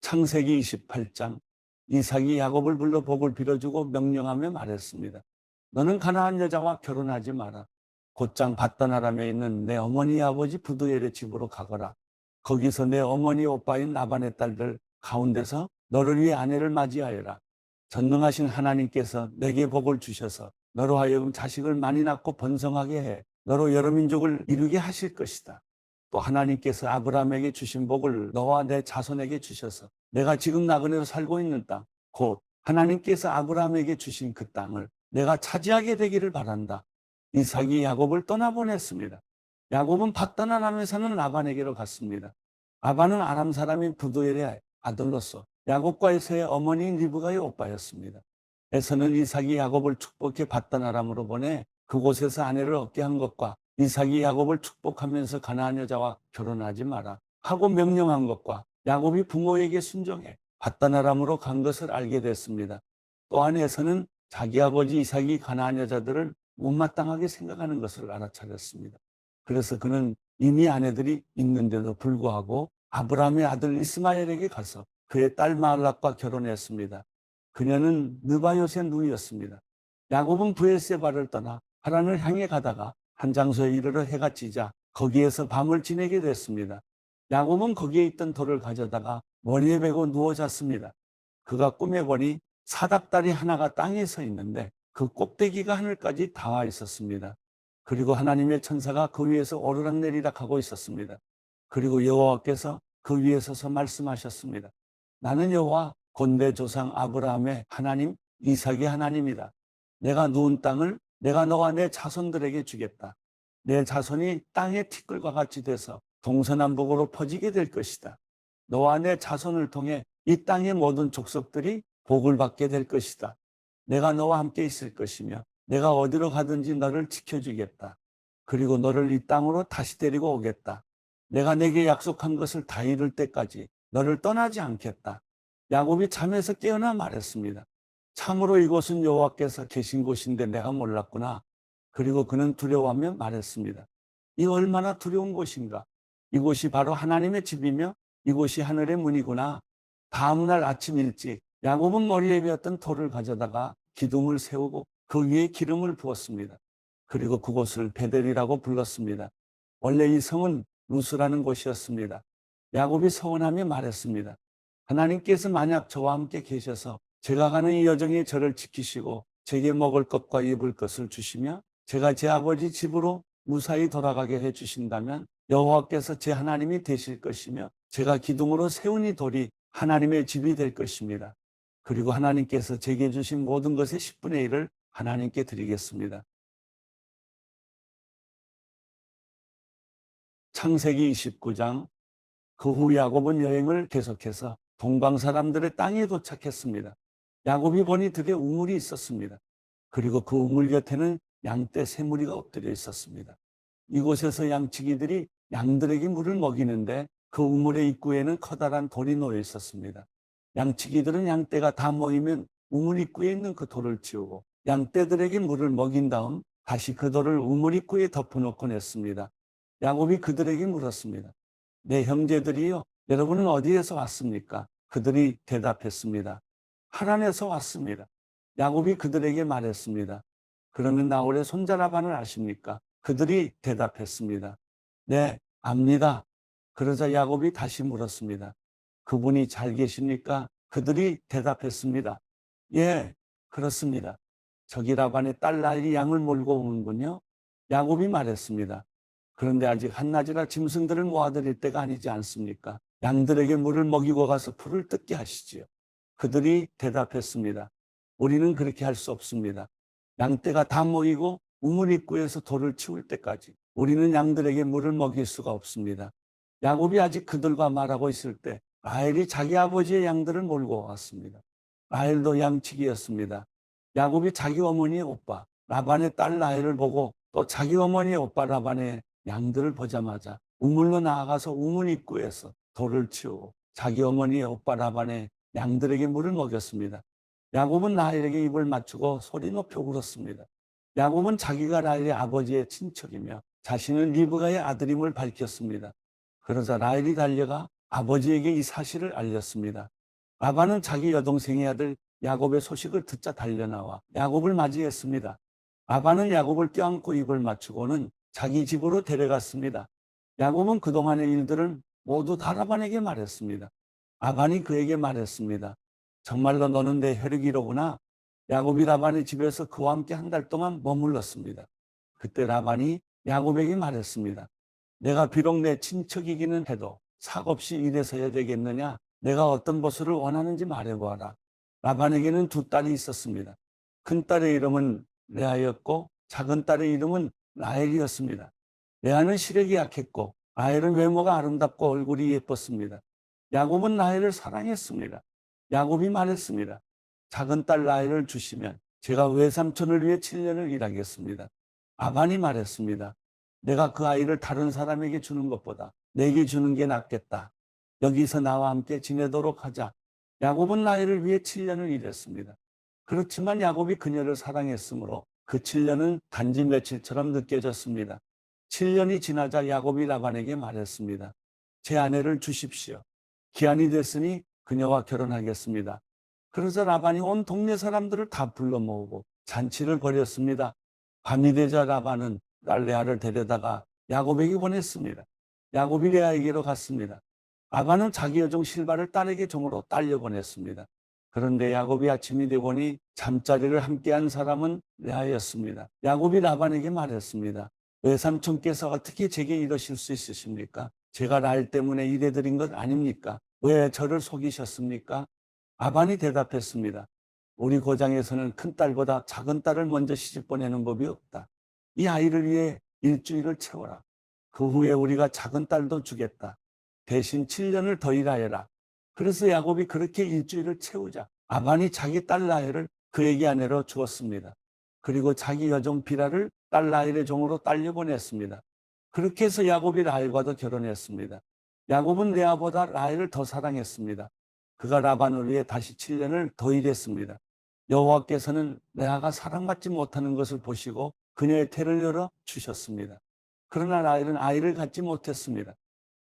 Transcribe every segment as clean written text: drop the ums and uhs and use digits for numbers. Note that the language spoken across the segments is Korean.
창세기 28장 이삭이 야곱을 불러 복을 빌어주고 명령하며 말했습니다. 너는 가나안 여자와 결혼하지 마라. 곧장 밧단 아람에 있는 내 어머니 아버지 부두엘의 집으로 가거라. 거기서 내 어머니 오빠인 라반의 딸들 가운데서 너를 위해 아내를 맞이하여라. 전능하신 하나님께서 내게 복을 주셔서 너로 하여금 자식을 많이 낳고 번성하게 해 너로 여러 민족을 이루게 하실 것이다. 또 하나님께서 아브라함에게 주신 복을 너와 내 자손에게 주셔서 내가 지금 나그네로 살고 있는 땅, 곧 하나님께서 아브라함에게 주신 그 땅을 내가 차지하게 되기를 바란다. 이삭이 야곱을 떠나보냈습니다. 야곱은 밧단 아람에 사는 라반에게로 갔습니다. 라반은 아람 사람인 부두엘의 아들로서 야곱과 에서의 어머니인 리브가의 오빠였습니다. 에서는 이삭이 야곱을 축복해 밧단 아람으로 보내 그곳에서 아내를 얻게 한 것과 이삭이 야곱을 축복하면서 가나안 여자와 결혼하지 마라 하고 명령한 것과 야곱이 부모에게 순종해 밧단 아람으로 간 것을 알게 됐습니다. 또한 에서는 자기 아버지 이삭이 가나안 여자들을 못마땅하게 생각하는 것을 알아차렸습니다. 그래서 그는 이미 아내들이 있는데도 불구하고 아브라함의 아들 이스마엘에게 가서 그의 딸 마알락과 결혼했습니다. 그녀는 느바요의 누이였습니다. 야곱은 브엘세바를 떠나 하란을 향해 가다가 한 장소에 이르러 해가 지자 거기에서 밤을 지내게 됐습니다. 야곱은 거기에 있던 돌을 가져다가 머리에 베고 누워 잤습니다. 그가 꿈에 보니 사닥다리 하나가 땅에 서 있는데 그 꼭대기가 하늘까지 닿아 있었습니다. 그리고 하나님의 천사가 그 위에서 오르락내리락 하고 있었습니다. 그리고 여호와께서 그 위에 서서 말씀하셨습니다. 나는 여호와 곧 내 조상 아브라함의 하나님 이삭의 하나님이다. 내가 누운 땅을 내가 너와 내 자손들에게 주겠다. 내 자손이 땅의 티끌과 같이 돼서 동서남북으로 퍼지게 될 것이다. 너와 내 자손을 통해 이 땅의 모든 족속들이 복을 받게 될 것이다. 내가 너와 함께 있을 것이며 내가 어디로 가든지 너를 지켜주겠다. 그리고 너를 이 땅으로 다시 데리고 오겠다. 내가 내게 약속한 것을 다 이룰 때까지 너를 떠나지 않겠다. 야곱이 잠에서 깨어나 말했습니다. 참으로 이곳은 여호와께서 계신 곳인데 내가 몰랐구나. 그리고 그는 두려워하며 말했습니다. 이 얼마나 두려운 곳인가. 이곳이 바로 하나님의 집이며 이곳이 하늘의 문이구나. 다음 날 아침 일찍 야곱은 머리에 베었던 돌을 가져다가 기둥을 세우고 그 위에 기름을 부었습니다. 그리고 그곳을 베델이라고 불렀습니다. 원래 이 성은 루스라는 곳이었습니다. 야곱이 서원하며 말했습니다. 하나님께서 만약 저와 함께 계셔서 제가 가는 이 여정에 저를 지키시고 제게 먹을 것과 입을 것을 주시며 제가 제 아버지 집으로 무사히 돌아가게 해주신다면 여호와께서 제 하나님이 되실 것이며 제가 기둥으로 세운 이 돌이 하나님의 집이 될 것입니다. 그리고 하나님께서 제게 주신 모든 것의 10분의 1을 하나님께 드리겠습니다. 창세기 29장 그 후 야곱은 여행을 계속해서 동방 사람들의 땅에 도착했습니다. 야곱이 보니 들에 우물이 있었습니다. 그리고 그 우물 곁에는 양떼 세 무리가 엎드려 있었습니다. 이곳에서 양치기들이 양들에게 물을 먹이는데 그 우물의 입구에는 커다란 돌이 놓여 있었습니다. 양치기들은 양떼가 다 모이면 우물 입구에 있는 그 돌을 치우고 양떼들에게 물을 먹인 다음 다시 그 돌을 우물 입구에 덮어놓곤 했습니다. 야곱이 그들에게 물었습니다. 내 형제들이요, 여러분은 어디에서 왔습니까? 그들이 대답했습니다. 하란에서 왔습니다. 야곱이 그들에게 말했습니다. 그러면 나홀의 손자 라반을 아십니까? 그들이 대답했습니다. 네, 압니다. 그러자 야곱이 다시 물었습니다. 그분이 잘 계십니까? 그들이 대답했습니다. 예, 그렇습니다. 저기 라반의 딸 라헬이 양을 몰고 오는군요. 야곱이 말했습니다. 그런데 아직 한낮이라 짐승들을 모아드릴 때가 아니지 않습니까? 양들에게 물을 먹이고 가서 풀을 뜯게 하시지요. 그들이 대답했습니다. 우리는 그렇게 할 수 없습니다. 양떼가 다 모이고 우물 입구에서 돌을 치울 때까지 우리는 양들에게 물을 먹일 수가 없습니다. 야곱이 아직 그들과 말하고 있을 때 라헬이 자기 아버지의 양들을 몰고 왔습니다. 라헬도 양치기였습니다. 야곱이 자기 어머니의 오빠 라반의 딸 라헬을 보고 또 자기 어머니의 오빠 라반의 양들을 보자마자 우물로 나아가서 우물 입구에서 돌을 치우고 자기 어머니의 오빠 라반의 양들에게 물을 먹였습니다. 야곱은 라헬에게 입을 맞추고 소리 높여 울었습니다. 야곱은 자기가 라헬의 아버지의 친척이며 자신은 리브가의 아들임을 밝혔습니다. 그러자 라헬이 달려가 아버지에게 이 사실을 알렸습니다. 라반은 자기 여동생의 아들 야곱의 소식을 듣자 달려나와 야곱을 맞이했습니다. 라반은 야곱을 껴안고 입을 맞추고는 자기 집으로 데려갔습니다. 야곱은 그동안의 일들을 모두 다 라반에게 말했습니다. 라반이 그에게 말했습니다. 정말로 너는 내 혈육이로구나. 야곱이 라반의 집에서 그와 함께 한 달 동안 머물렀습니다. 그때 라반이 야곱에게 말했습니다. 내가 비록 내 친척이기는 해도 삭없이 이래서야 되겠느냐? 내가 어떤 보수를 원하는지 말해보아라. 라반에게는 두 딸이 있었습니다. 큰 딸의 이름은 레아였고 작은 딸의 이름은 라헬이었습니다. 레아는 시력이 약했고 라헬은 외모가 아름답고 얼굴이 예뻤습니다. 야곱은 라헬을 사랑했습니다. 야곱이 말했습니다. 작은 딸 라헬을 주시면 제가 외삼촌을 위해 7년을 일하겠습니다. 라반이 말했습니다. 내가 그 아이를 다른 사람에게 주는 것보다 내게 주는 게 낫겠다. 여기서 나와 함께 지내도록 하자. 야곱은 라헬을 위해 7년을 일했습니다. 그렇지만 야곱이 그녀를 사랑했으므로 그 7년은 단지 며칠처럼 느껴졌습니다. 7년이 지나자 야곱이 라반에게 말했습니다. 제 아내를 주십시오. 기한이 됐으니 그녀와 결혼하겠습니다. 그래서 라반이 온 동네 사람들을 다 불러 모으고 잔치를 벌였습니다. 밤이 되자 라반은 딸 레아를 데려다가 야곱에게 보냈습니다. 야곱이 레아에게로 갔습니다. 라반은 자기 여종 실바를 딸에게 종으로 딸려 보냈습니다. 그런데 야곱이 아침이 되보니 잠자리를 함께한 사람은 레아였습니다. 야곱이 라반에게 말했습니다. 외삼촌께서 어떻게 제게 이러실 수 있으십니까? 제가 라헬 때문에 이래드린 것 아닙니까? 왜 저를 속이셨습니까? 라반이 대답했습니다. 우리 고장에서는 큰 딸보다 작은 딸을 먼저 시집 보내는 법이 없다. 이 아이를 위해 일주일을 채워라. 그 후에 우리가 작은 딸도 주겠다. 대신 7년을 더 일하여라. 그래서 야곱이 그렇게 일주일을 채우자 라반이 자기 딸 라헬을 그에게 아내로 주었습니다. 그리고 자기 여종 비라를 딸 라헬의 종으로 딸려 보냈습니다. 그렇게 해서 야곱이 라헬과도 결혼했습니다. 야곱은 레아보다 라헬을 더 사랑했습니다. 그가 라반을 위해 다시 7년을 더 일했습니다. 여호와께서는 레아가 사랑받지 못하는 것을 보시고 그녀의 태를 열어 주셨습니다. 그러나 라헬은 아이를 갖지 못했습니다.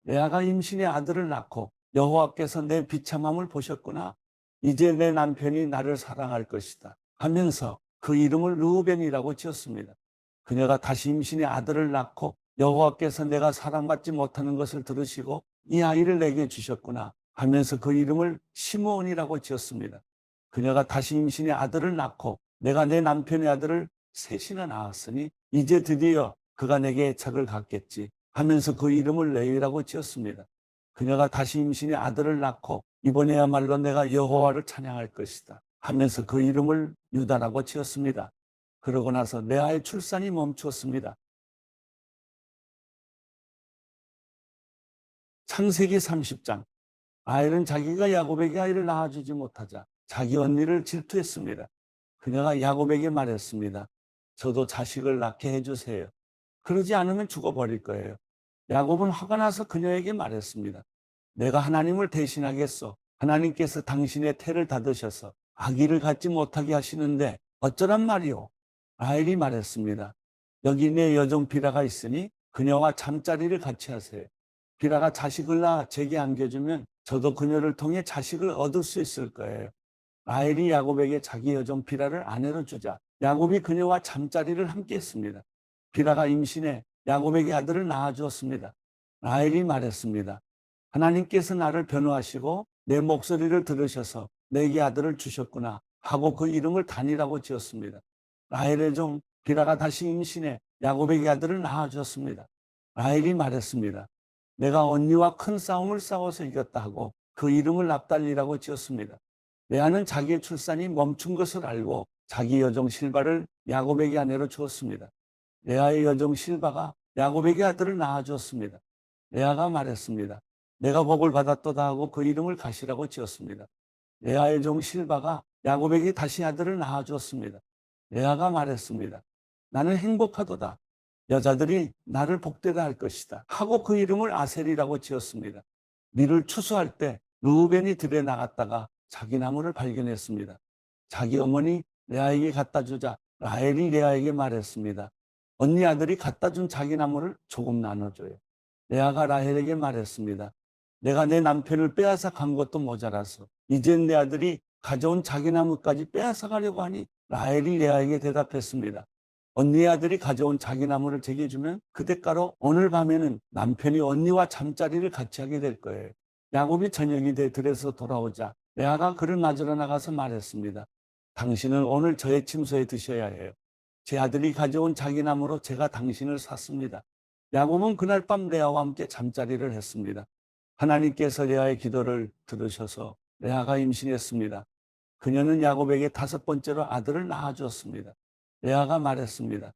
레아가 임신의 아들을 낳고 여호와께서 내 비참함을 보셨구나. 이제 내 남편이 나를 사랑할 것이다 하면서 그 이름을 르우벤이라고 지었습니다. 그녀가 다시 임신의 아들을 낳고 여호와께서 내가 사랑받지 못하는 것을 들으시고 이 아이를 내게 주셨구나 하면서 그 이름을 시므온이라고 지었습니다. 그녀가 다시 임신의 아들을 낳고 내가 내 남편의 아들을 셋이나 낳았으니 이제 드디어 그가 내게 애착을 갖겠지 하면서 그 이름을 레위라고 지었습니다. 그녀가 다시 임신의 아들을 낳고 이번에야말로 내가 여호와를 찬양할 것이다 하면서 그 이름을 유다라고 지었습니다. 그러고 나서 레아의 출산이 멈추었습니다. 창세기 30장. 라헬은 자기가 야곱에게 아이를 낳아주지 못하자 자기 언니를 질투했습니다. 그녀가 야곱에게 말했습니다. 저도 자식을 낳게 해주세요. 그러지 않으면 죽어버릴 거예요. 야곱은 화가 나서 그녀에게 말했습니다. 내가 하나님을 대신하겠소. 하나님께서 당신의 태를 닫으셔서 아기를 갖지 못하게 하시는데 어쩌란 말이오. 라헬이 말했습니다. 여기 내 여종 비라가 있으니 그녀와 잠자리를 같이 하세요. 비라가 자식을 낳아 제게 안겨주면 저도 그녀를 통해 자식을 얻을 수 있을 거예요. 라헬이 야곱에게 자기 여종 비라를 아내로 주자 야곱이 그녀와 잠자리를 함께 했습니다. 비라가 임신해 야곱에게 아들을 낳아주었습니다. 라헬이 말했습니다. 하나님께서 나를 변호하시고 내 목소리를 들으셔서 내게 아들을 주셨구나 하고 그 이름을 단이라고 지었습니다. 라헬의 종 비라가 다시 임신해 야곱에게 아들을 낳아주었습니다. 라헬이 말했습니다. 내가 언니와 큰 싸움을 싸워서 이겼다 하고 그 이름을 납달리라고 지었습니다. 레아는 자기의 출산이 멈춘 것을 알고 자기 여종 실바를 야곱에게 아내로 주었습니다. 레아의 여종 실바가 야곱에게 아들을 낳아주었습니다. 레아가 말했습니다. 내가 복을 받았도다 하고 그 이름을 가시라고 지었습니다. 레아의 종 실바가 야곱에게 다시 아들을 낳아주었습니다. 레아가 말했습니다. 나는 행복하도다. 여자들이 나를 복되다 할 것이다 하고 그 이름을 아셀이라고 지었습니다. 밀을 추수할 때 르우벤이 들에 나갔다가 자기 나무를 발견했습니다. 자기 어머니 레아에게 갖다 주자 라헬이 레아에게 말했습니다. 언니 아들이 갖다 준 자기 나무를 조금 나눠줘요. 레아가 라헬에게 말했습니다. 내가 내 남편을 빼앗아 간 것도 모자라서 이젠 내 아들이 가져온 자기 나무까지 빼앗아 가려고 하니 라헬이 레아에게 대답했습니다. 언니의 아들이 가져온 자기 나무를 제게 주면 그 대가로 오늘 밤에는 남편이 언니와 잠자리를 같이 하게 될 거예요. 야곱이 저녁이 돼 들에서 돌아오자 레아가 그를 맞으러 나가서 말했습니다. 당신은 오늘 저의 침소에 드셔야 해요. 제 아들이 가져온 자기 나무로 제가 당신을 샀습니다. 야곱은 그날 밤 레아와 함께 잠자리를 했습니다. 하나님께서 레아의 기도를 들으셔서 레아가 임신했습니다. 그녀는 야곱에게 5번째로 아들을 낳아주었습니다. 레아가 말했습니다.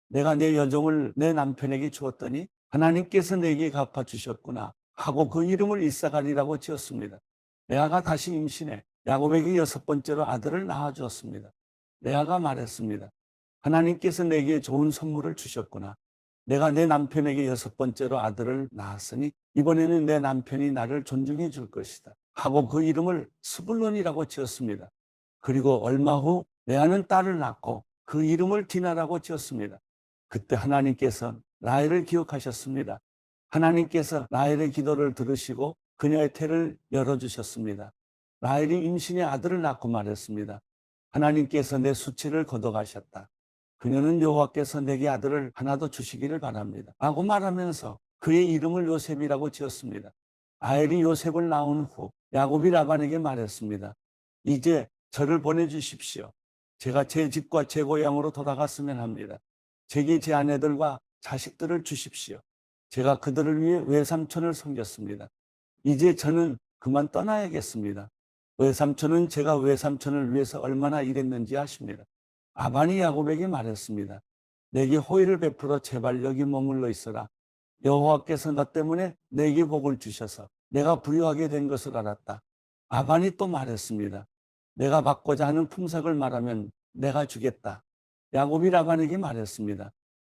내가 내 여종을 내 남편에게 주었더니 하나님께서 내게 갚아주셨구나 하고 그 이름을 이사갈이라고 지었습니다. 레아가 다시 임신해 야곱에게 6번째로 아들을 낳아주었습니다. 레아가 말했습니다. 하나님께서 내게 좋은 선물을 주셨구나. 내가 내 남편에게 6번째로 아들을 낳았으니 이번에는 내 남편이 나를 존중해 줄 것이다 하고 그 이름을 스불론이라고 지었습니다. 그리고 얼마 후 레아는 딸을 낳고 그 이름을 디나라고 지었습니다. 그때 하나님께서 라헬을 기억하셨습니다. 하나님께서 라헬의 기도를 들으시고 그녀의 태를 열어주셨습니다. 라헬이 임신의 아들을 낳고 말했습니다. 하나님께서 내 수치를 걷어가셨다. 그녀는 여호와께서 내게 아들을 하나 더 주시기를 바랍니다 라고 말하면서 그의 이름을 요셉이라고 지었습니다. 라헬이 요셉을 낳은 후 야곱이 라반에게 말했습니다. 이제 저를 보내주십시오. 제가 제 집과 제 고향으로 돌아갔으면 합니다. 제게 제 아내들과 자식들을 주십시오. 제가 그들을 위해 외삼촌을 섬겼습니다. 이제 저는 그만 떠나야겠습니다. 외삼촌은 제가 외삼촌을 위해서 얼마나 일했는지 아십니다. 라반이 야곱에게 말했습니다. 내게 호의를 베풀어 제발 여기 머물러 있어라. 여호와께서 너 때문에 내게 복을 주셔서 내가 부유하게 된 것을 알았다. 라반이 또 말했습니다. 내가 받고자 하는 품삯을 말하면 내가 주겠다. 야곱이 라반에게 말했습니다.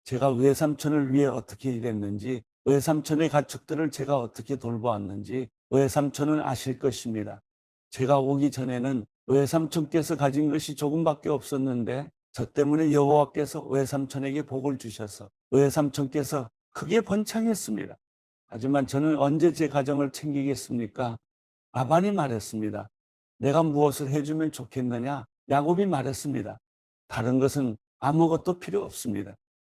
제가 외삼촌을 위해 어떻게 일했는지, 외삼촌의 가축들을 제가 어떻게 돌보았는지 외삼촌은 아실 것입니다. 제가 오기 전에는 외삼촌께서 가진 것이 조금밖에 없었는데 저 때문에 여호와께서 외삼촌에게 복을 주셔서 외삼촌께서 크게 번창했습니다. 하지만 저는 언제 제 가정을 챙기겠습니까? 라반이 말했습니다. 내가 무엇을 해주면 좋겠느냐? 야곱이 말했습니다. 다른 것은 아무것도 필요 없습니다.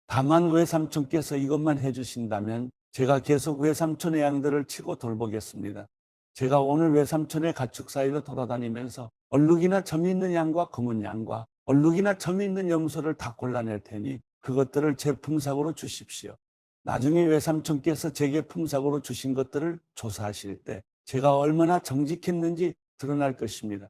다만 외삼촌께서 이것만 해주신다면 제가 계속 외삼촌의 양들을 치고 돌보겠습니다. 제가 오늘 외삼촌의 가축 사이로 돌아다니면서 얼룩이나 점이 있는 양과 검은 양과 얼룩이나 점이 있는 염소를 다 골라낼 테니 그것들을 제 품삯으로 주십시오. 나중에 외삼촌께서 제게 품삯으로 주신 것들을 조사하실 때 제가 얼마나 정직했는지 드러날 것입니다.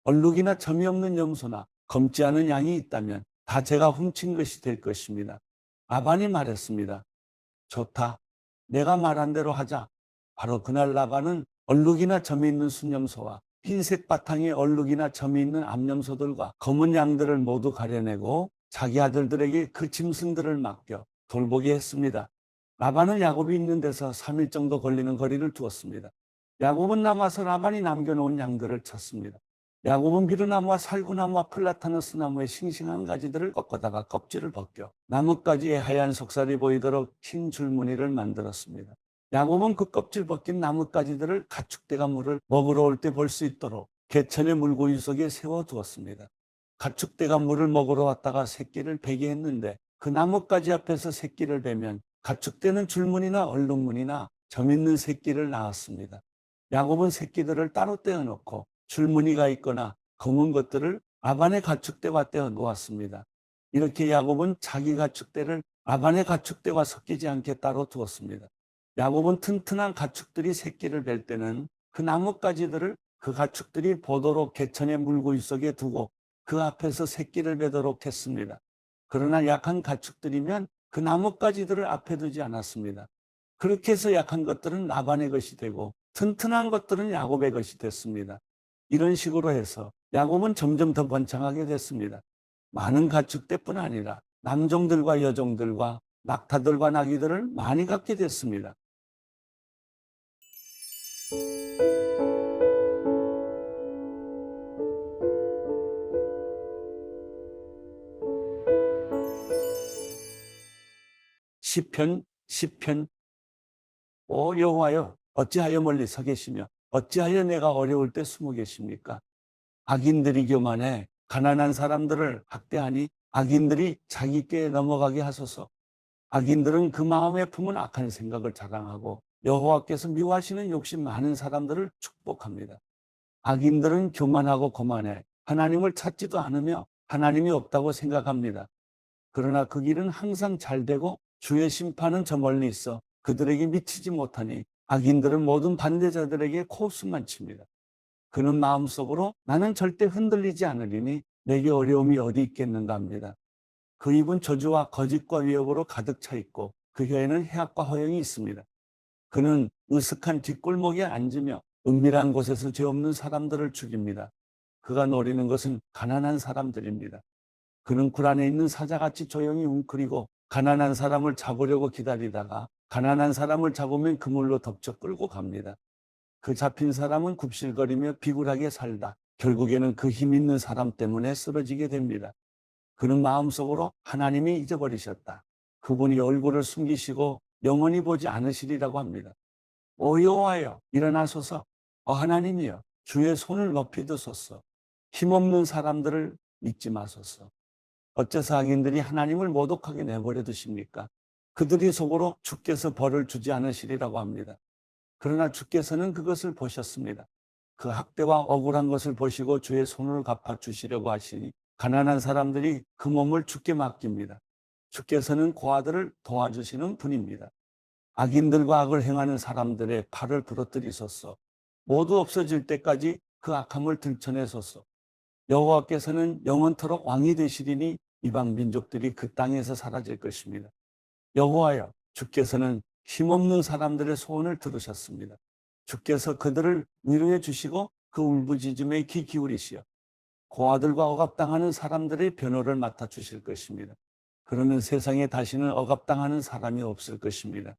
얼룩이나 점이 없는 염소나 검지 않은 양이 있다면 다 제가 훔친 것이 될 것입니다. 라반이 말했습니다. 좋다. 내가 말한 대로 하자. 바로 그날 라반은 얼룩이나 점이 있는 순염소와 흰색 바탕에 얼룩이나 점이 있는 암염소들과 검은 양들을 모두 가려내고 자기 아들들에게 그 짐승들을 맡겨 돌보게 했습니다. 라반은 야곱이 있는 데서 3일 정도 걸리는 거리를 두었습니다. 야곱은 남아서 라반이 남겨놓은 양들을 쳤습니다. 야곱은 비르나무와 살구나무와 플라타너스 나무의 싱싱한 가지들을 꺾어다가 껍질을 벗겨 나뭇가지에 하얀 속살이 보이도록 흰 줄무늬를 만들었습니다. 야곱은 그 껍질 벗긴 나뭇가지들을 가축대가 물을 먹으러 올 때 볼 수 있도록 개천의 물고기 속에 세워두었습니다. 가축대가 물을 먹으러 왔다가 새끼를 베게 했는데 그 나뭇가지 앞에서 새끼를 베면 가축대는 줄무늬나 얼룩무늬나 점 있는 새끼를 낳았습니다. 야곱은 새끼들을 따로 떼어놓고 줄무늬가 있거나 검은 것들을 라반의 가축대와 떼어 놓았습니다. 이렇게 야곱은 자기 가축대를 라반의 가축대와 섞이지 않게 따로 두었습니다. 야곱은 튼튼한 가축들이 새끼를 뵐 때는 그 나뭇가지들을 그 가축들이 보도록 개천의 물구이 속에 두고 그 앞에서 새끼를 베도록 했습니다. 그러나 약한 가축들이면 그 나뭇가지들을 앞에 두지 않았습니다. 그렇게 해서 약한 것들은 라반의 것이 되고 튼튼한 것들은 야곱의 것이 됐습니다. 이런 식으로 해서 야곱은 점점 더 번창하게 됐습니다. 많은 가축대뿐 아니라 남종들과 여종들과 낙타들과 나귀들을 많이 갖게 됐습니다. 시편 오 여호와여 어찌하여 멀리 서 계시며 어찌하여 내가 어려울 때 숨어 계십니까? 악인들이 교만해 가난한 사람들을 학대하니 악인들이 자기 꾀에 넘어가게 하소서. 악인들은 그 마음에 품은 악한 생각을 자랑하고 여호와께서 미워하시는 욕심 많은 사람들을 축복합니다. 악인들은 교만하고 거만해 하나님을 찾지도 않으며 하나님이 없다고 생각합니다. 그러나 그 길은 항상 잘 되고 주의 심판은 저 멀리 있어 그들에게 미치지 못하니 악인들은 모든 반대자들에게 코웃음만 칩니다. 그는 마음속으로 나는 절대 흔들리지 않으리니 내게 어려움이 어디 있겠는가 합니다. 그 입은 저주와 거짓과 위협으로 가득 차 있고 그 혀에는 해악과 허영이 있습니다. 그는 으슥한 뒷골목에 앉으며 은밀한 곳에서 죄 없는 사람들을 죽입니다. 그가 노리는 것은 가난한 사람들입니다. 그는 굴 안에 있는 사자같이 조용히 웅크리고 가난한 사람을 잡으려고 기다리다가 가난한 사람을 잡으면 그물로 덮쳐 끌고 갑니다. 그 잡힌 사람은 굽실거리며 비굴하게 살다 결국에는 그 힘 있는 사람 때문에 쓰러지게 됩니다. 그는 마음속으로 하나님이 잊어버리셨다. 그분이 얼굴을 숨기시고 영원히 보지 않으시리라고 합니다. 오 여호와여 일어나소서. 하나님이여 주의 손을 높이 드소서. 힘없는 사람들을 믿지 마소서. 어째서 악인들이 하나님을 모독하게 내버려 두십니까? 그들이 속으로 주께서 벌을 주지 않으시리라고 합니다. 그러나 주께서는 그것을 보셨습니다. 그 학대와 억울한 것을 보시고 주의 손을 갚아주시려고 하시니 가난한 사람들이 그 몸을 주께 맡깁니다. 주께서는 고아들을 도와주시는 분입니다. 악인들과 악을 행하는 사람들의 팔을 부러뜨리소서. 모두 없어질 때까지 그 악함을 들춰내소서. 여호와께서는 영원토록 왕이 되시리니 이방 민족들이 그 땅에서 사라질 것입니다. 여호와여 주께서는 힘없는 사람들의 소원을 들으셨습니다. 주께서 그들을 위로해 주시고 그 울부짖음에 귀 기울이시어 고아들과 억압당하는 사람들의 변호를 맡아 주실 것입니다. 그러면 세상에 다시는 억압당하는 사람이 없을 것입니다.